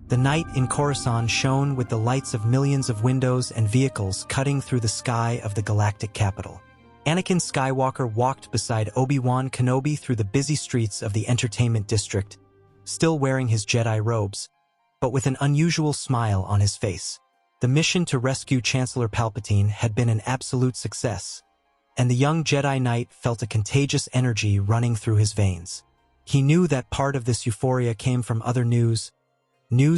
The night in Coruscant shone with the lights of millions of windows and vehicles cutting through the sky of the galactic capital. Anakin Skywalker walked beside Obi-Wan Kenobi through the busy streets of the entertainment district, still wearing his Jedi robes, but with an unusual smile on his face. The mission to rescue Chancellor Palpatine had been an absolute success, and the young Jedi Knight felt a contagious energy running through his veins. He knew that part of this euphoria came from other news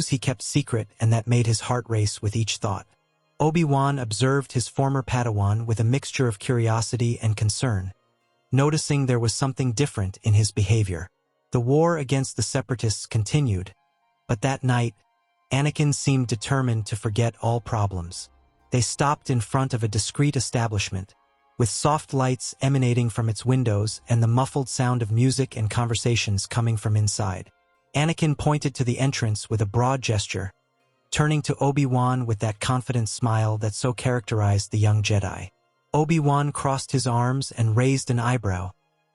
he kept secret and that made his heart race with each thought. Obi-Wan observed his former Padawan with a mixture of curiosity and concern, noticing there was something different in his behavior. The war against the Separatists continued, but that night, Anakin seemed determined to forget all problems. They stopped in front of a discreet establishment, with soft lights emanating from its windows and the muffled sound of music and conversations coming from inside. Anakin pointed to the entrance with a broad gesture, turning to Obi-Wan with that confident smile that so characterized the young Jedi. Obi-Wan crossed his arms and raised an eyebrow,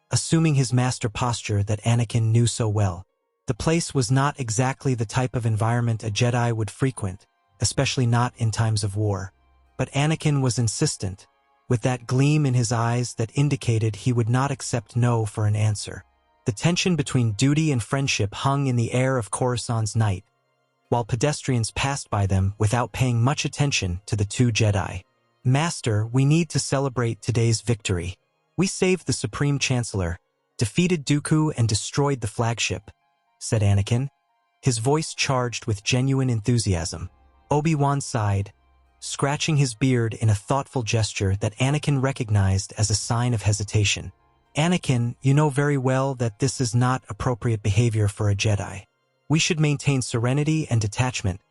assuming his master posture that Anakin knew so well. The place was not exactly the type of environment a Jedi would frequent, especially not in times of war. But Anakin was insistent, with that gleam in his eyes that indicated he would not accept no for an answer. The tension between duty and friendship hung in the air of Coruscant's night, while pedestrians passed by them without paying much attention to the two Jedi. "Master, we need to celebrate today's victory. We saved the Supreme Chancellor, defeated Dooku and destroyed the flagship," said Anakin, his voice charged with genuine enthusiasm. Obi-Wan sighed, scratching his beard in a thoughtful gesture that Anakin recognized as a sign of hesitation. "Anakin, you know very well that this is not appropriate behavior for a Jedi. We should maintain serenity and detachment,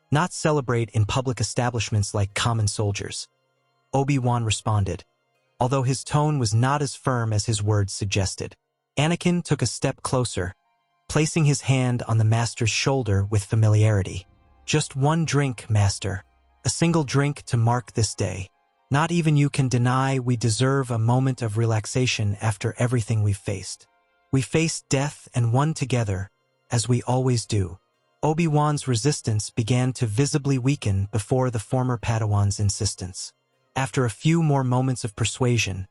not celebrate in public establishments like common soldiers," Obi-Wan responded, although his tone was not as firm as his words suggested. Anakin took a step closer, placing his hand on the master's shoulder with familiarity. "Just one drink, master. A single drink to mark this day. Not even you can deny we deserve a moment of relaxation after everything we've faced. We faced death and won together, as we always do." Obi-Wan's resistance began to visibly weaken before the former Padawan's insistence. After a few more moments of persuasion,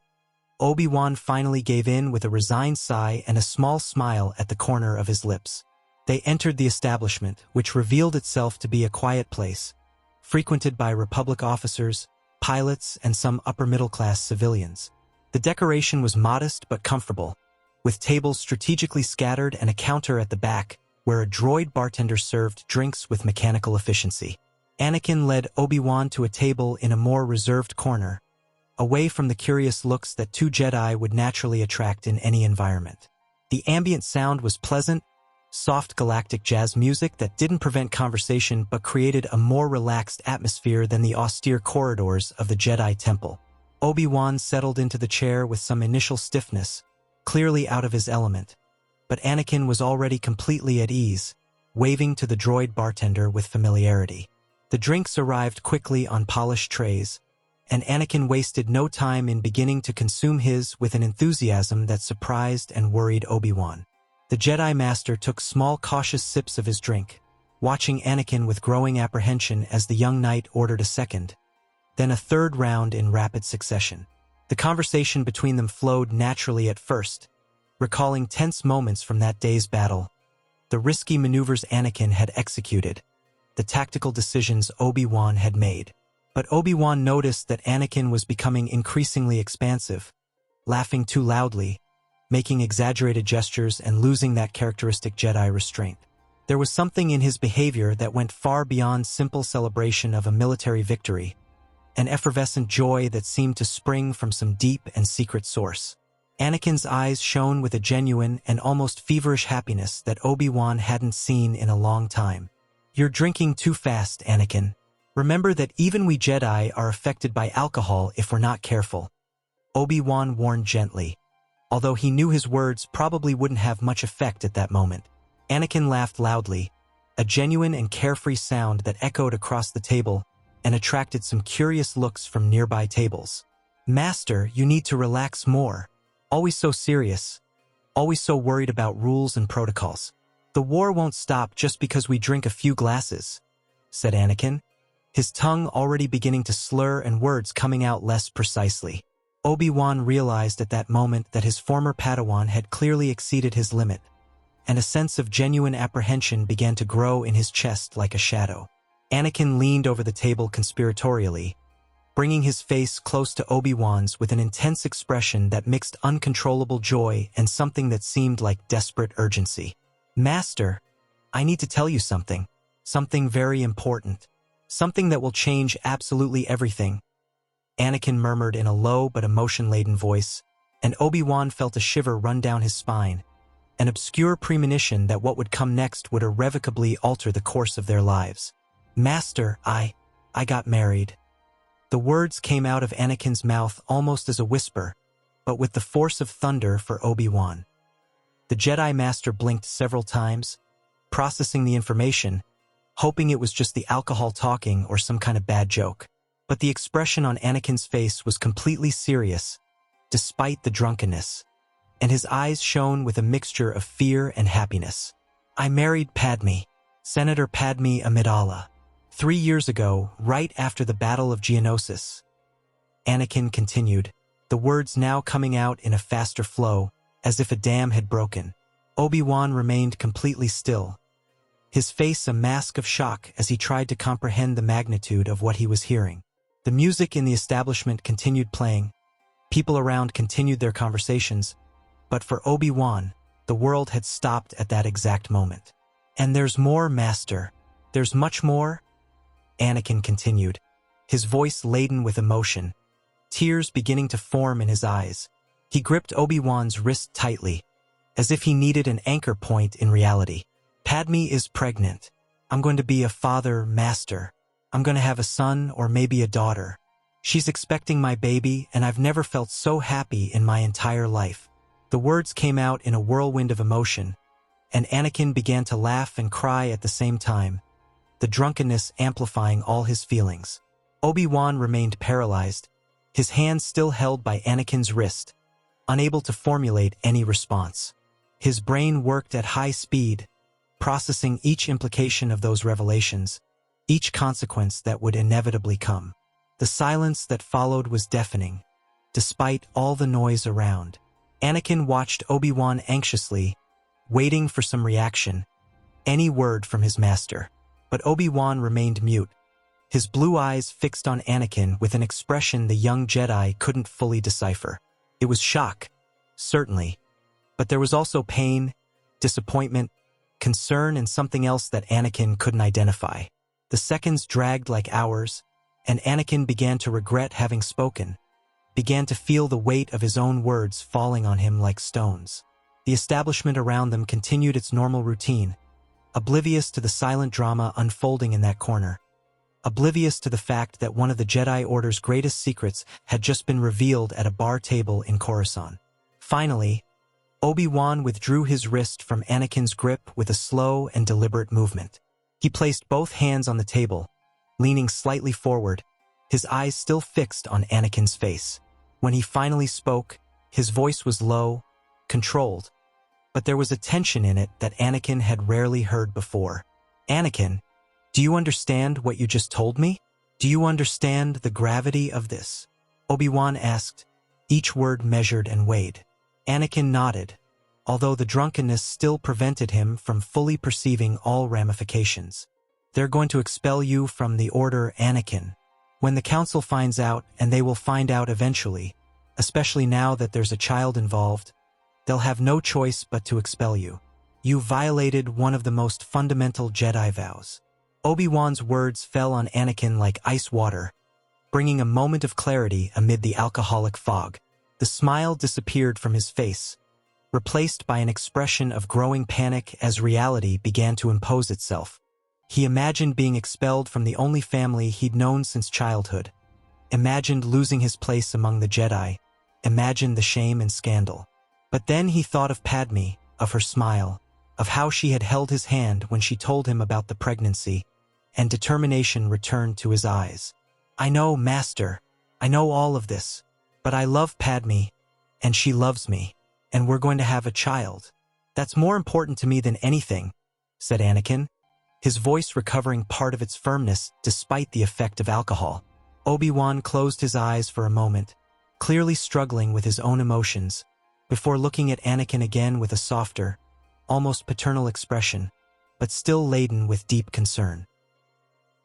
Obi-Wan finally gave in with a resigned sigh and a small smile at the corner of his lips. They entered the establishment, which revealed itself to be a quiet place, frequented by Republic officers, pilots, and some upper-middle-class civilians. The decoration was modest but comfortable, with tables strategically scattered and a counter at the back where a droid bartender served drinks with mechanical efficiency. Anakin led Obi-Wan to a table in a more reserved corner, away from the curious looks that two Jedi would naturally attract in any environment. The ambient sound was pleasant, soft galactic jazz music that didn't prevent conversation but created a more relaxed atmosphere than the austere corridors of the Jedi Temple. Obi-Wan settled into the chair with some initial stiffness, clearly out of his element, but Anakin was already completely at ease, waving to the droid bartender with familiarity. The drinks arrived quickly on polished trays, and Anakin wasted no time in beginning to consume his with an enthusiasm that surprised and worried Obi-Wan. The Jedi Master took small cautious sips of his drink, watching Anakin with growing apprehension as the young knight ordered a second, then a third round in rapid succession. The conversation between them flowed naturally at first, recalling tense moments from that day's battle, the risky maneuvers Anakin had executed, the tactical decisions Obi-Wan had made. But Obi-Wan noticed that Anakin was becoming increasingly expansive, laughing too loudly, making exaggerated gestures and losing that characteristic Jedi restraint. There was something in his behavior that went far beyond simple celebration of a military victory, an effervescent joy that seemed to spring from some deep and secret source. Anakin's eyes shone with a genuine and almost feverish happiness that Obi-Wan hadn't seen in a long time. "You're drinking too fast, Anakin. Remember that even we Jedi are affected by alcohol if we're not careful," Obi-Wan warned gently, although he knew his words probably wouldn't have much effect at that moment. Anakin laughed loudly, a genuine and carefree sound that echoed across the table and attracted some curious looks from nearby tables. "Master, you need to relax more. Always so serious. Always so worried about rules and protocols." "The war won't stop just because we drink a few glasses," said Anakin, his tongue already beginning to slur and words coming out less precisely. Obi-Wan realized at that moment that his former Padawan had clearly exceeded his limit, and a sense of genuine apprehension began to grow in his chest like a shadow. Anakin leaned over the table conspiratorially, bringing his face close to Obi-Wan's with an intense expression that mixed uncontrollable joy and something that seemed like desperate urgency. "Master, I need to tell you something. Something very important. Something that will change absolutely everything," Anakin murmured in a low but emotion-laden voice, and Obi-Wan felt a shiver run down his spine, an obscure premonition that what would come next would irrevocably alter the course of their lives. "Master, I got married." The words came out of Anakin's mouth almost as a whisper, but with the force of thunder for Obi-Wan. The Jedi Master blinked several times, processing the information, hoping it was just the alcohol talking or some kind of bad joke. But the expression on Anakin's face was completely serious, despite the drunkenness, and his eyes shone with a mixture of fear and happiness. "I married Padme, Senator Padme Amidala, 3 years ago, right after the Battle of Geonosis," Anakin continued, the words now coming out in a faster flow, as if a dam had broken. Obi-Wan remained completely still, his face a mask of shock as he tried to comprehend the magnitude of what he was hearing. The music in the establishment continued playing, people around continued their conversations, but for Obi-Wan, the world had stopped at that exact moment. "And there's more, Master. There's much more," Anakin continued, his voice laden with emotion, tears beginning to form in his eyes. He gripped Obi-Wan's wrist tightly, as if he needed an anchor point in reality. "Padme is pregnant. I'm going to be a father, Master. I'm going to have a son or maybe a daughter. She's expecting my baby, and I've never felt so happy in my entire life." The words came out in a whirlwind of emotion, and Anakin began to laugh and cry at the same time, the drunkenness amplifying all his feelings. Obi-Wan remained paralyzed, his hand still held by Anakin's wrist, unable to formulate any response. His brain worked at high speed, processing each implication of those revelations, each consequence that would inevitably come. The silence that followed was deafening, despite all the noise around. Anakin watched Obi-Wan anxiously, waiting for some reaction, any word from his master. But Obi-Wan remained mute, his blue eyes fixed on Anakin with an expression the young Jedi couldn't fully decipher. It was shock, certainly, but there was also pain, disappointment, concern, and something else that Anakin couldn't identify. The seconds dragged like hours, and Anakin began to regret having spoken, began to feel the weight of his own words falling on him like stones. The establishment around them continued its normal routine, oblivious to the silent drama unfolding in that corner, oblivious to the fact that one of the Jedi Order's greatest secrets had just been revealed at a bar table in Coruscant. Finally, Obi-Wan withdrew his wrist from Anakin's grip with a slow and deliberate movement. He placed both hands on the table, leaning slightly forward, his eyes still fixed on Anakin's face. When he finally spoke, his voice was low, controlled, but there was a tension in it that Anakin had rarely heard before. "Anakin, do you understand what you just told me? Do you understand the gravity of this?" Obi-Wan asked, each word measured and weighed. Anakin nodded, although the drunkenness still prevented him from fully perceiving all ramifications. "They're going to expel you from the Order, Anakin. When the Council finds out, and they will find out eventually, especially now that there's a child involved, they'll have no choice but to expel you. You violated one of the most fundamental Jedi vows." Obi-Wan's words fell on Anakin like ice water, bringing a moment of clarity amid the alcoholic fog. The smile disappeared from his face, replaced by an expression of growing panic as reality began to impose itself. He imagined being expelled from the only family he'd known since childhood, imagined losing his place among the Jedi, imagined the shame and scandal. But then he thought of Padme, of her smile, of how she had held his hand when she told him about the pregnancy, and determination returned to his eyes. "I know, Master, I know all of this, but I love Padme, and she loves me, and we're going to have a child. That's more important to me than anything," said Anakin, his voice recovering part of its firmness despite the effect of alcohol. Obi-Wan closed his eyes for a moment, clearly struggling with his own emotions, before looking at Anakin again with a softer, almost paternal expression, but still laden with deep concern.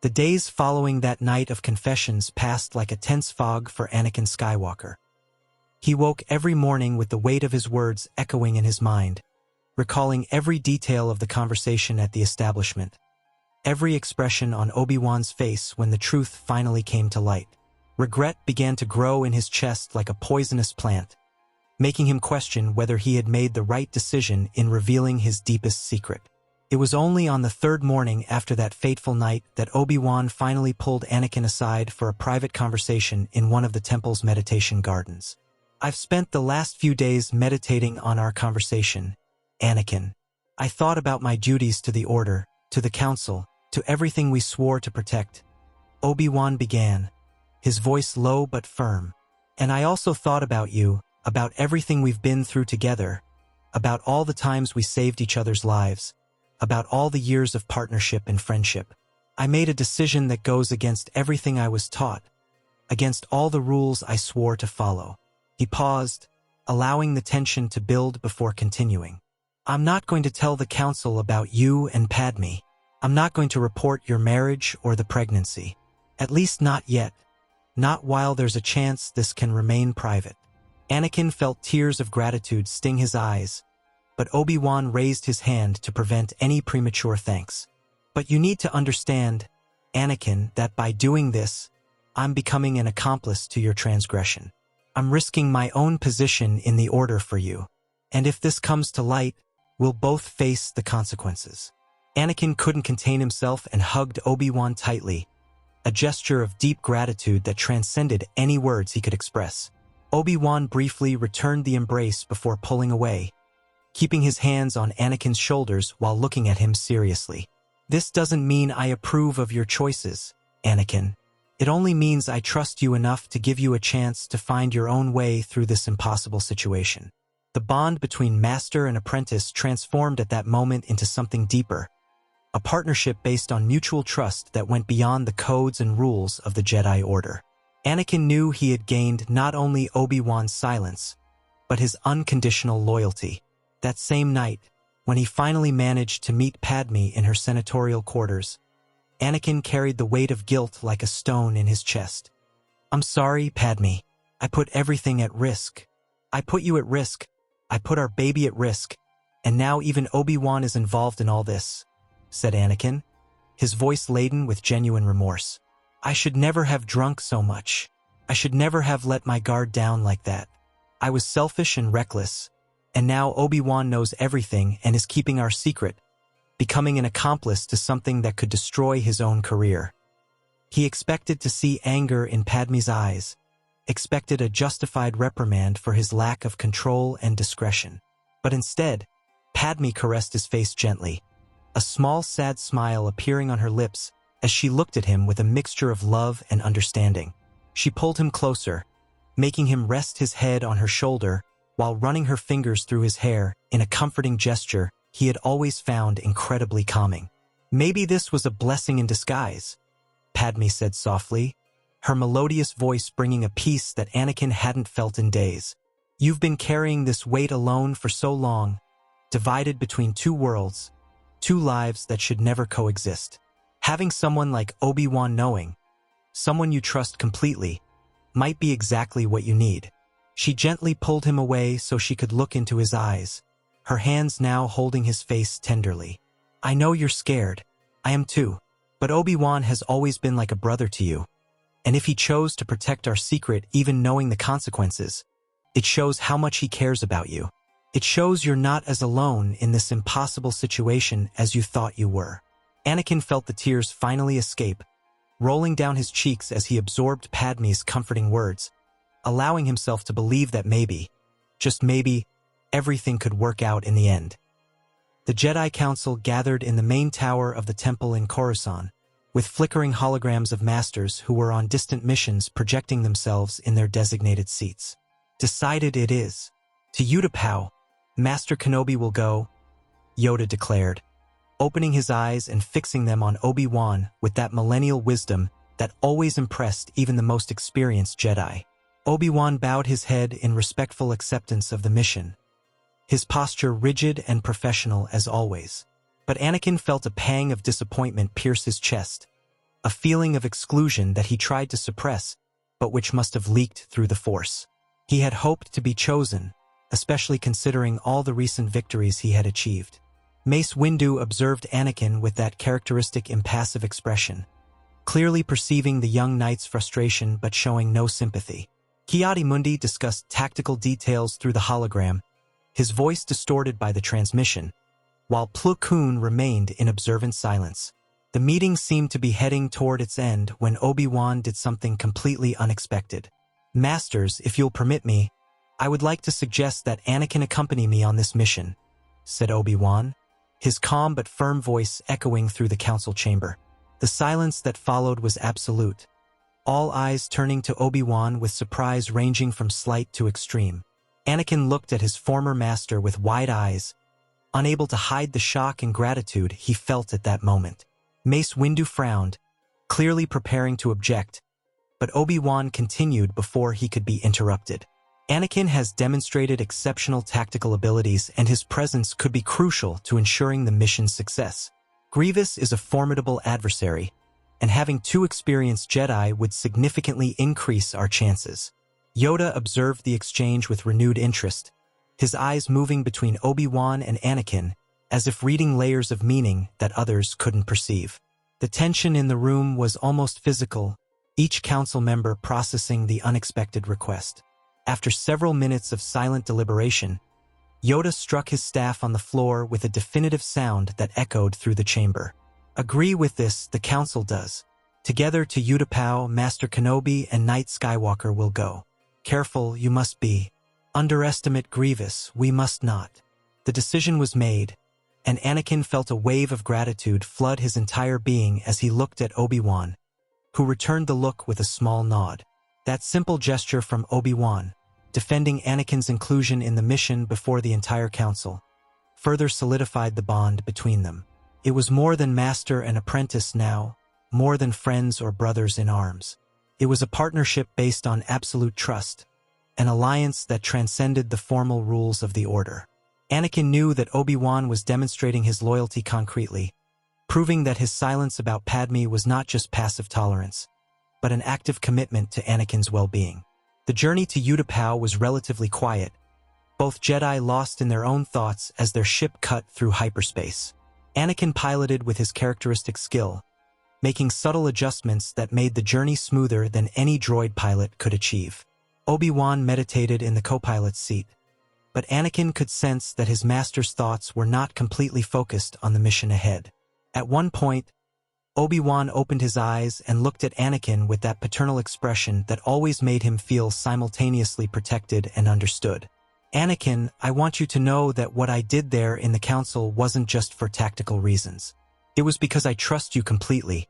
The days following that night of confessions passed like a tense fog for Anakin Skywalker. He woke every morning with the weight of his words echoing in his mind, recalling every detail of the conversation at the establishment, every expression on Obi-Wan's face when the truth finally came to light. Regret began to grow in his chest like a poisonous plant, making him question whether he had made the right decision in revealing his deepest secret. It was only on the third morning after that fateful night that Obi-Wan finally pulled Anakin aside for a private conversation in one of the temple's meditation gardens. "I've spent the last few days meditating on our conversation, Anakin. I thought about my duties to the Order, to the Council, to everything we swore to protect," Obi-Wan began, his voice low but firm. "And I also thought about you, about everything we've been through together, about all the times we saved each other's lives, about all the years of partnership and friendship. I made a decision that goes against everything I was taught, against all the rules I swore to follow." He paused, allowing the tension to build before continuing. "I'm not going to tell the Council about you and Padme. I'm not going to report your marriage or the pregnancy. At least not yet. Not while there's a chance this can remain private." Anakin felt tears of gratitude sting his eyes, but Obi-Wan raised his hand to prevent any premature thanks. "But you need to understand, Anakin, that by doing this, I'm becoming an accomplice to your transgression. I'm risking my own position in the Order for you. And if this comes to light, we'll both face the consequences." Anakin couldn't contain himself and hugged Obi-Wan tightly, a gesture of deep gratitude that transcended any words he could express. Obi-Wan briefly returned the embrace before pulling away, keeping his hands on Anakin's shoulders while looking at him seriously. "This doesn't mean I approve of your choices, Anakin. It only means I trust you enough to give you a chance to find your own way through this impossible situation." The bond between master and apprentice transformed at that moment into something deeper, a partnership based on mutual trust that went beyond the codes and rules of the Jedi Order. Anakin knew he had gained not only Obi-Wan's silence, but his unconditional loyalty. That same night, when he finally managed to meet Padme in her senatorial quarters, Anakin carried the weight of guilt like a stone in his chest. "I'm sorry, Padme. I put everything at risk. I put you at risk. I put our baby at risk. And now even Obi-Wan is involved in all this," said Anakin, his voice laden with genuine remorse. "I should never have drunk so much. I should never have let my guard down like that. I was selfish and reckless. And now Obi-Wan knows everything and is keeping our secret, becoming an accomplice to something that could destroy his own career." He expected to see anger in Padme's eyes, expected a justified reprimand for his lack of control and discretion. But instead, Padme caressed his face gently, a small sad smile appearing on her lips as she looked at him with a mixture of love and understanding. She pulled him closer, making him rest his head on her shoulder while running her fingers through his hair in a comforting gesture he had always found incredibly calming. "Maybe this was a blessing in disguise," Padme said softly, her melodious voice bringing a peace that Anakin hadn't felt in days. "You've been carrying this weight alone for so long, divided between two worlds, two lives that should never coexist. Having someone like Obi-Wan knowing, someone you trust completely, might be exactly what you need." She gently pulled him away so she could look into his eyes, her hands now holding his face tenderly. "I know you're scared. I am too. But Obi-Wan has always been like a brother to you. And if he chose to protect our secret even knowing the consequences, it shows how much he cares about you. It shows you're not as alone in this impossible situation as you thought you were." Anakin felt the tears finally escape, rolling down his cheeks as he absorbed Padme's comforting words, allowing himself to believe that maybe, just maybe, everything could work out in the end. The Jedi Council gathered in the main tower of the temple in Coruscant, with flickering holograms of masters who were on distant missions projecting themselves in their designated seats. "Decided it is. To Utapau, Master Kenobi will go," Yoda declared, opening his eyes and fixing them on Obi-Wan with that millennial wisdom that always impressed even the most experienced Jedi. Obi-Wan bowed his head in respectful acceptance of the mission, his posture rigid and professional as always. But Anakin felt a pang of disappointment pierce his chest, a feeling of exclusion that he tried to suppress, but which must have leaked through the Force. He had hoped to be chosen, especially considering all the recent victories he had achieved. Mace Windu observed Anakin with that characteristic impassive expression, clearly perceiving the young knight's frustration but showing no sympathy. Ki-Adi-Mundi discussed tactical details through the hologram, his voice distorted by the transmission, while Plo Koon remained in observant silence. The meeting seemed to be heading toward its end when Obi-Wan did something completely unexpected. "Masters, if you'll permit me, I would like to suggest that Anakin accompany me on this mission," said Obi-Wan, his calm but firm voice echoing through the council chamber. The silence that followed was absolute, all eyes turning to Obi-Wan with surprise ranging from slight to extreme. Anakin looked at his former master with wide eyes, unable to hide the shock and gratitude he felt at that moment. Mace Windu frowned, clearly preparing to object, but Obi-Wan continued before he could be interrupted. "Anakin has demonstrated exceptional tactical abilities, and his presence could be crucial to ensuring the mission's success. Grievous is a formidable adversary, and having two experienced Jedi would significantly increase our chances." Yoda observed the exchange with renewed interest, his eyes moving between Obi-Wan and Anakin, as if reading layers of meaning that others couldn't perceive. The tension in the room was almost physical, each council member processing the unexpected request. After several minutes of silent deliberation, Yoda struck his staff on the floor with a definitive sound that echoed through the chamber. "Agree with this, the council does. Together to Utapau, Master Kenobi and Knight Skywalker will go. Careful you must be. Underestimate Grievous, we must not." The decision was made, and Anakin felt a wave of gratitude flood his entire being as he looked at Obi-Wan, who returned the look with a small nod. That simple gesture from Obi-Wan, defending Anakin's inclusion in the mission before the entire council, further solidified the bond between them. It was more than master and apprentice now, more than friends or brothers in arms. It was a partnership based on absolute trust, an alliance that transcended the formal rules of the Order. Anakin knew that Obi-Wan was demonstrating his loyalty concretely, proving that his silence about Padme was not just passive tolerance, but an active commitment to Anakin's well-being. The journey to Utapau was relatively quiet, both Jedi lost in their own thoughts as their ship cut through hyperspace. Anakin piloted with his characteristic skill, making subtle adjustments that made the journey smoother than any droid pilot could achieve. Obi-Wan meditated in the co-pilot's seat, but Anakin could sense that his master's thoughts were not completely focused on the mission ahead. At one point, Obi-Wan opened his eyes and looked at Anakin with that paternal expression that always made him feel simultaneously protected and understood. "Anakin, I want you to know that what I did there in the council wasn't just for tactical reasons. It was because I trust you completely,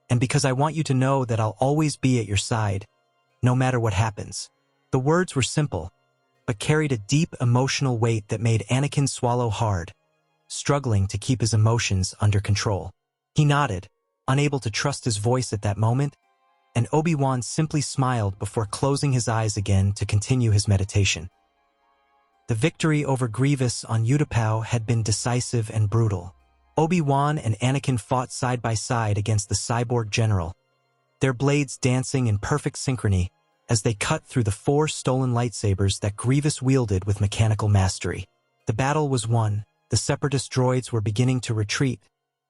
and because I want you to know that I'll always be at your side, no matter what happens." The words were simple, but carried a deep emotional weight that made Anakin swallow hard, struggling to keep his emotions under control. He nodded, unable to trust his voice at that moment, and Obi-Wan simply smiled before closing his eyes again to continue his meditation. The victory over Grievous on Utapau had been decisive and brutal. Obi-Wan and Anakin fought side by side against the cyborg general, their blades dancing in perfect synchrony as they cut through the 4 stolen lightsabers that Grievous wielded with mechanical mastery. The battle was won, the separatist droids were beginning to retreat,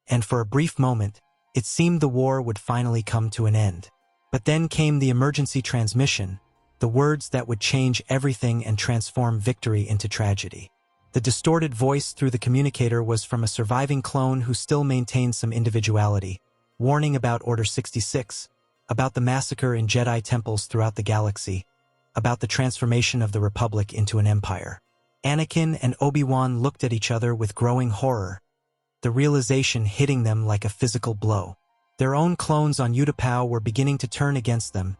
and for a brief moment, it seemed the war would finally come to an end. But then came the emergency transmission, the words that would change everything and transform victory into tragedy. The distorted voice through the communicator was from a surviving clone who still maintained some individuality, warning about Order 66, about the massacre in Jedi temples throughout the galaxy, about the transformation of the Republic into an empire. Anakin and Obi-Wan looked at each other with growing horror, the realization hitting them like a physical blow. Their own clones on Utapau were beginning to turn against them,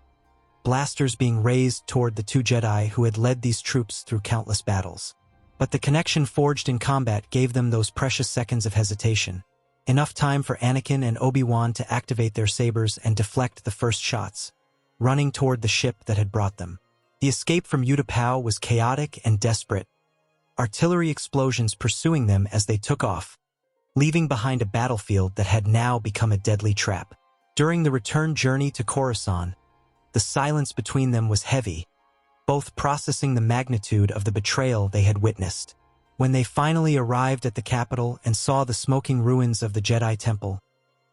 blasters being raised toward the 2 Jedi who had led these troops through countless battles. But the connection forged in combat gave them those precious seconds of hesitation, Enough time for Anakin and Obi-Wan to activate their sabers and deflect the first shots, running toward the ship that had brought them. The escape from Utapau was chaotic and desperate, artillery explosions pursuing them as they took off, leaving behind a battlefield that had now become a deadly trap. During the return journey to Coruscant, the silence between them was heavy, both processing the magnitude of the betrayal they had witnessed. When they finally arrived at the capital and saw the smoking ruins of the Jedi Temple,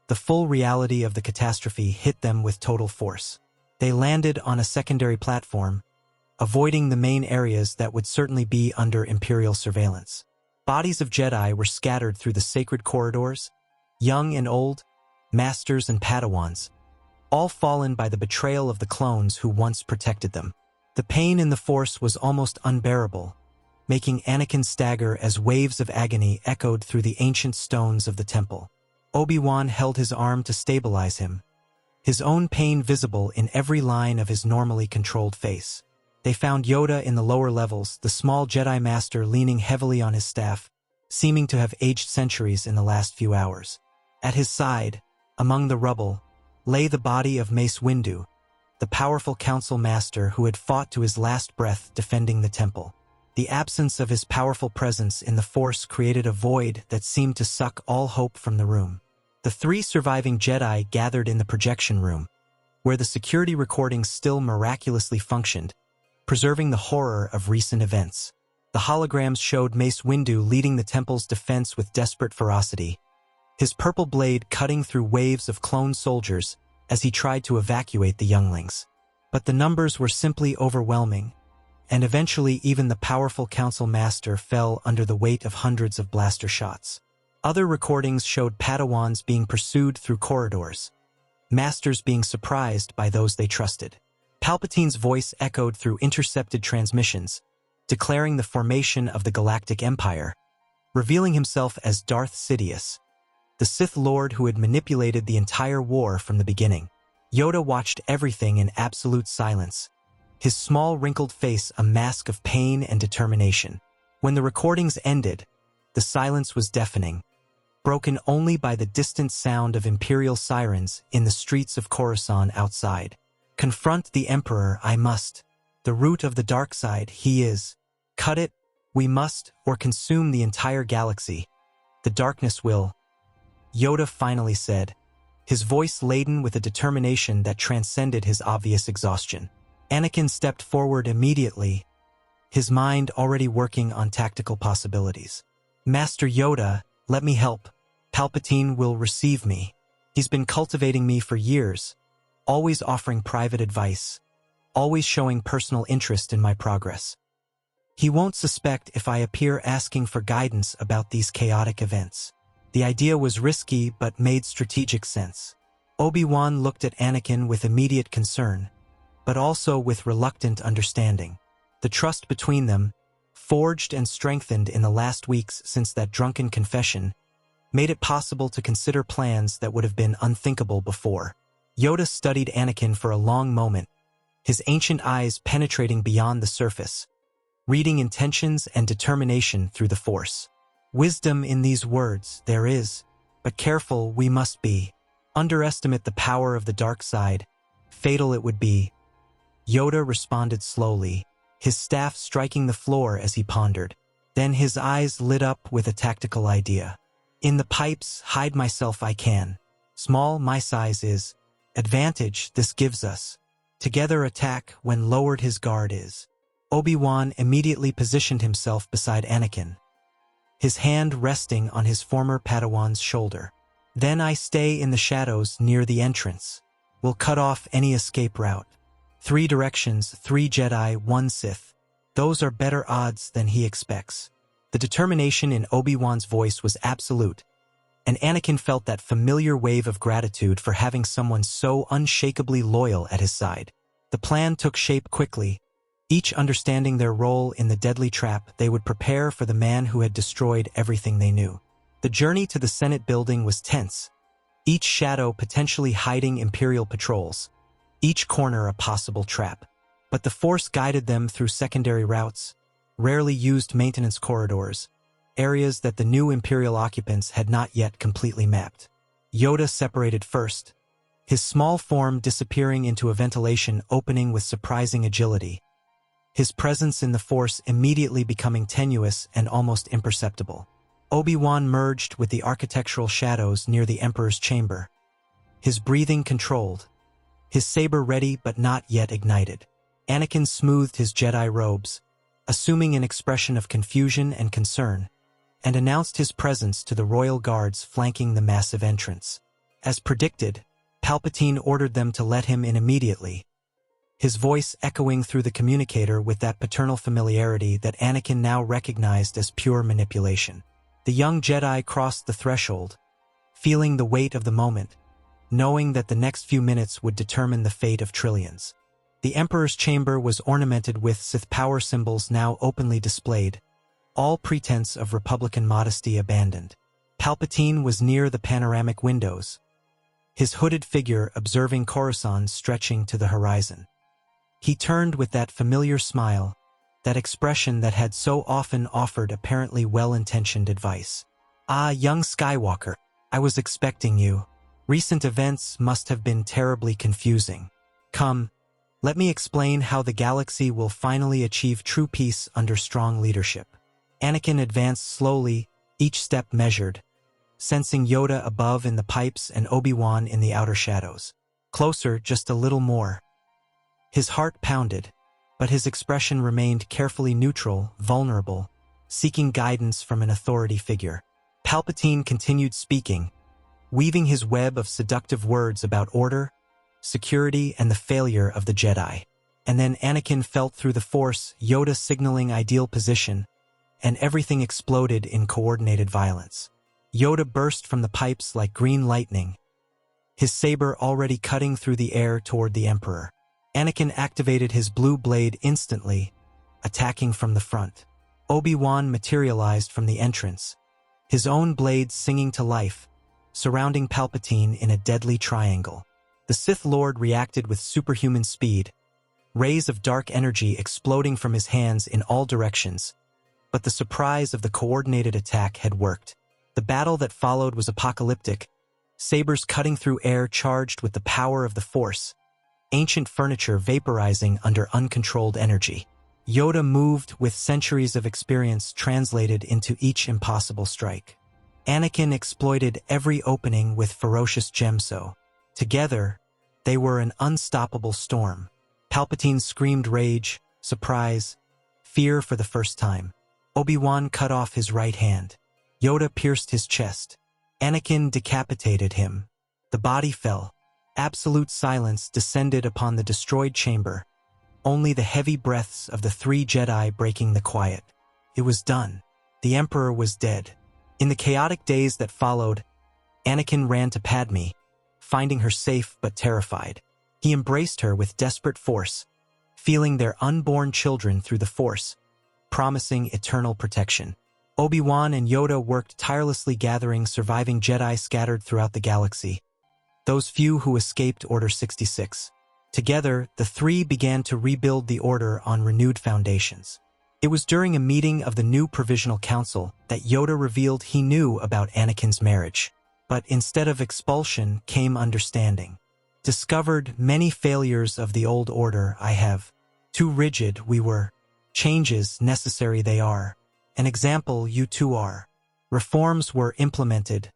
the full reality of the catastrophe hit them with total force. They landed on a secondary platform, avoiding the main areas that would certainly be under Imperial surveillance. Bodies of Jedi were scattered through the sacred corridors, young and old, masters and Padawans, all fallen by the betrayal of the clones who once protected them. The pain in the Force was almost unbearable, making Anakin stagger as waves of agony echoed through the ancient stones of the temple. Obi-Wan held his arm to stabilize him, his own pain visible in every line of his normally controlled face. They found Yoda in the lower levels, the small Jedi Master leaning heavily on his staff, seeming to have aged centuries in the last few hours. At his side, among the rubble, lay the body of Mace Windu, the powerful Council Master who had fought to his last breath defending the temple. The absence of his powerful presence in the Force created a void that seemed to suck all hope from the room. The 3 surviving Jedi gathered in the projection room, where the security recordings still miraculously functioned, preserving the horror of recent events. The holograms showed Mace Windu leading the temple's defense with desperate ferocity, his purple blade cutting through waves of clone soldiers as he tried to evacuate the younglings. But the numbers were simply overwhelming, and eventually even the powerful Council Master fell under the weight of hundreds of blaster shots. Other recordings showed Padawans being pursued through corridors, Masters being surprised by those they trusted. Palpatine's voice echoed through intercepted transmissions, declaring the formation of the Galactic Empire, revealing himself as Darth Sidious, the Sith Lord who had manipulated the entire war from the beginning. Yoda watched everything in absolute silence, his small wrinkled face a mask of pain and determination. When the recordings ended, the silence was deafening, broken only by the distant sound of Imperial sirens in the streets of Coruscant outside. Confront the Emperor, I must. The root of the dark side, he is. Cut it, we must, or consume the entire galaxy. The darkness will. Yoda finally said, his voice laden with a determination that transcended his obvious exhaustion. Anakin stepped forward immediately, his mind already working on tactical possibilities. Master Yoda, let me help. Palpatine will receive me. He's been cultivating me for years, always offering private advice, always showing personal interest in my progress. He won't suspect if I appear asking for guidance about these chaotic events. The idea was risky but made strategic sense. Obi-Wan looked at Anakin with immediate concern, but also with reluctant understanding. The trust between them, forged and strengthened in the last weeks since that drunken confession, made it possible to consider plans that would have been unthinkable before. Yoda studied Anakin for a long moment, his ancient eyes penetrating beyond the surface, reading intentions and determination through the Force. Wisdom in these words there is, but careful we must be. Underestimate the power of the dark side. Fatal it would be. Yoda responded slowly, his staff striking the floor as he pondered. Then his eyes lit up with a tactical idea. In the pipes, hide myself I can. Small my size is. Advantage this gives us. Together attack when lowered his guard is. Obi-Wan immediately positioned himself beside Anakin, his hand resting on his former Padawan's shoulder. Then I stay in the shadows near the entrance. We'll cut off any escape route. 3 directions, 3 Jedi, 1 Sith. Those are better odds than he expects. The determination in Obi-Wan's voice was absolute, and Anakin felt that familiar wave of gratitude for having someone so unshakably loyal at his side. The plan took shape quickly, each understanding their role in the deadly trap. They would prepare for the man who had destroyed everything they knew. The journey to the Senate building was tense, each shadow potentially hiding Imperial patrols, each corner a possible trap. But the Force guided them through secondary routes, rarely used maintenance corridors, areas that the new Imperial occupants had not yet completely mapped. Yoda separated first, his small form disappearing into a ventilation opening with surprising agility, his presence in the Force immediately becoming tenuous and almost imperceptible. Obi-Wan merged with the architectural shadows near the Emperor's chamber, his breathing controlled, his saber ready but not yet ignited. Anakin smoothed his Jedi robes, assuming an expression of confusion and concern, and announced his presence to the royal guards flanking the massive entrance. As predicted, Palpatine ordered them to let him in immediately, his voice echoing through the communicator with that paternal familiarity that Anakin now recognized as pure manipulation. The young Jedi crossed the threshold, feeling the weight of the moment, knowing that the next few minutes would determine the fate of trillions. The Emperor's chamber was ornamented with Sith power symbols now openly displayed, all pretense of Republican modesty abandoned. Palpatine was near the panoramic windows, his hooded figure observing Coruscant stretching to the horizon. He turned with that familiar smile, that expression that had so often offered apparently well-intentioned advice. "Ah, young Skywalker, I was expecting you. Recent events must have been terribly confusing. Come, let me explain how the galaxy will finally achieve true peace under strong leadership." Anakin advanced slowly, each step measured, sensing Yoda above in the pipes and Obi-Wan in the outer shadows. Closer, just a little more. His heart pounded, but his expression remained carefully neutral, vulnerable, seeking guidance from an authority figure. Palpatine continued speaking, weaving his web of seductive words about order, security, and the failure of the Jedi. And then Anakin felt through the Force, Yoda signaling ideal position, and everything exploded in coordinated violence. Yoda burst from the pipes like green lightning, his saber already cutting through the air toward the Emperor. Anakin activated his blue blade instantly, attacking from the front. Obi-Wan materialized from the entrance, his own blade singing to life, surrounding Palpatine in a deadly triangle. The Sith Lord reacted with superhuman speed, rays of dark energy exploding from his hands in all directions, but the surprise of the coordinated attack had worked. The battle that followed was apocalyptic, sabers cutting through air charged with the power of the Force, ancient furniture vaporizing under uncontrolled energy. Yoda moved with centuries of experience translated into each impossible strike. Anakin exploited every opening with ferocious gemso. Together, they were an unstoppable storm. Palpatine screamed rage, surprise, fear for the first time. Obi-Wan cut off his right hand. Yoda pierced his chest. Anakin decapitated him. The body fell. Absolute silence descended upon the destroyed chamber, only the heavy breaths of the three Jedi breaking the quiet. It was done. The Emperor was dead. In the chaotic days that followed, Anakin ran to Padme, finding her safe but terrified. He embraced her with desperate force, feeling their unborn children through the Force, promising eternal protection. Obi-Wan and Yoda worked tirelessly gathering surviving Jedi scattered throughout the galaxy, those few who escaped Order 66. Together, the three began to rebuild the Order on renewed foundations. It was during a meeting of the new Provisional Council that Yoda revealed he knew about Anakin's marriage. But instead of expulsion came understanding. Discovered many failures of the old order I have. Too rigid we were. Changes necessary they are. An example you too are. Reforms were implemented,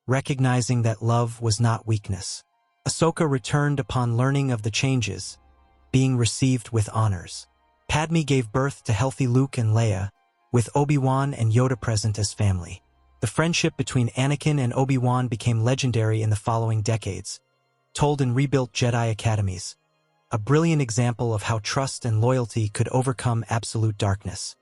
recognizing that love was not weakness. Ahsoka returned upon learning of the changes, being received with honors. Padme gave birth to healthy Luke and Leia, with Obi-Wan and Yoda present as family. The friendship between Anakin and Obi-Wan became legendary in the following decades, told in rebuilt Jedi academies. A brilliant example of how trust and loyalty could overcome absolute darkness.